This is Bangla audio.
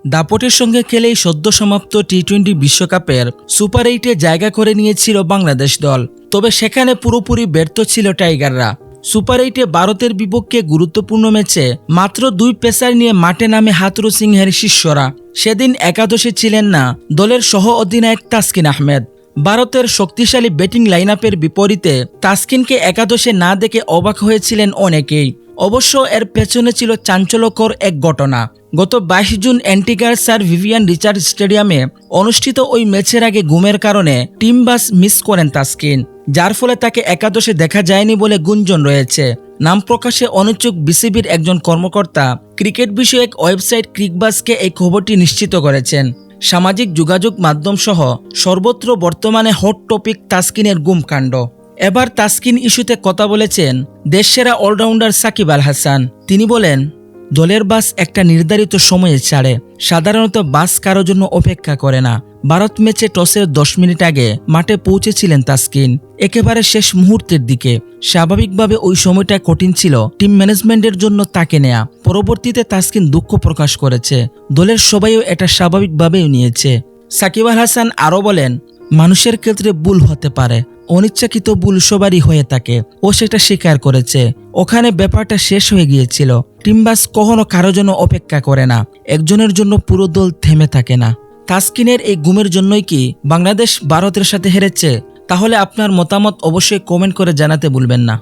দাপটের সঙ্গে খেলেই সদ্য সমাপ্ত টি-20 বিশ্বকাপের সুপার 8-এ জায়গা করে নিয়েছিল বাংলাদেশ দল। তবে সেখানে পুরোপুরি ব্যর্থ ছিল টাইগাররা। সুপার 8-এ ভারতের বিপক্ষে গুরুত্বপূর্ণ ম্যাচে মাত্র 2 পেসার নিয়ে মাঠে নামে হাথুরু সিংহের শিষ্যরা। সেদিন একাদশে ছিলেন না দলের সহ অধিনায়ক তাসকিন আহমেদ। ভারতের শক্তিশালী ব্যাটিং লাইনআপের বিপরীতে তাসকিনকে একাদশে না দেখে অবাক হয়েছিলেন অনেকেই। অবশ্য এর পেছনে ছিল চাঞ্চল্যকর এক ঘটনা। গত 22 জুন অ্যান্টিগার স্যার ভিভিয়ান রিচার্ড স্টেডিয়ামে অনুষ্ঠিত ওই ম্যাচের আগে ঘুমের কারণে টিম বাস মিস করেন তাসকিন, যার ফলে তাকে একাদশে দেখা যায়নি বলে গুঞ্জন রয়েছে। নাম প্রকাশে অনিচ্ছুক বিসিবির একজন কর্মকর্তা ক্রিকেট বিষয়ক ওয়েবসাইট ক্রিকবাসকে এই খবরটি নিশ্চিত করেছেন। সামাজিক যোগাযোগ মাধ্যম সহ সর্বত্র বর্তমানে হট টপিক তাসকিনের গুম কাণ্ড। এবার তাসকিন ইস্যুতে কথা বলেছেন দেশসেরা অলরাউন্ডার সাকিব আল হাসান। তিনি বলেন, দলের বাস একটা নির্ধারিত সময়ে ছাড়ে, সাধারণত বাস কারোর জন্য অপেক্ষা করে না। ভারত ম্যাচে টসের 10 মিনিট আগে মাঠে পৌঁছেছিলেন তাসকিন, একেবারে শেষ মুহূর্তের দিকে। স্বাভাবিকভাবে ওই সময়টা কঠিন ছিল টিম ম্যানেজমেন্টের জন্য তাকে নেয়া। পরবর্তীতে তাসকিন দুঃখ প্রকাশ করেছে, দলের সবাইও এটা স্বাভাবিকভাবেই নিয়েছে। সাকিব আল হাসান আরও বলেন, মানুষের ক্ষেত্রে ভুল হতে পারে, অনিচ্ছাকৃত ভুল সবারই হয়ে থাকে, ও সেটা স্বীকার করেছে। ওখানে ব্যাপারটা শেষ হয়ে গিয়েছিল। টিমবাস কখনো কারো জন্য অপেক্ষা করে না, একজনের জন্য পুরো দল থেমে থাকে না। তাসকিনের এই গুমের জন্যই কি বাংলাদেশ ভারতের সাথে হেরেছে? তাহলে আপনার মতামত অবশ্যই কমেন্ট করে জানাতে ভুলবেন না।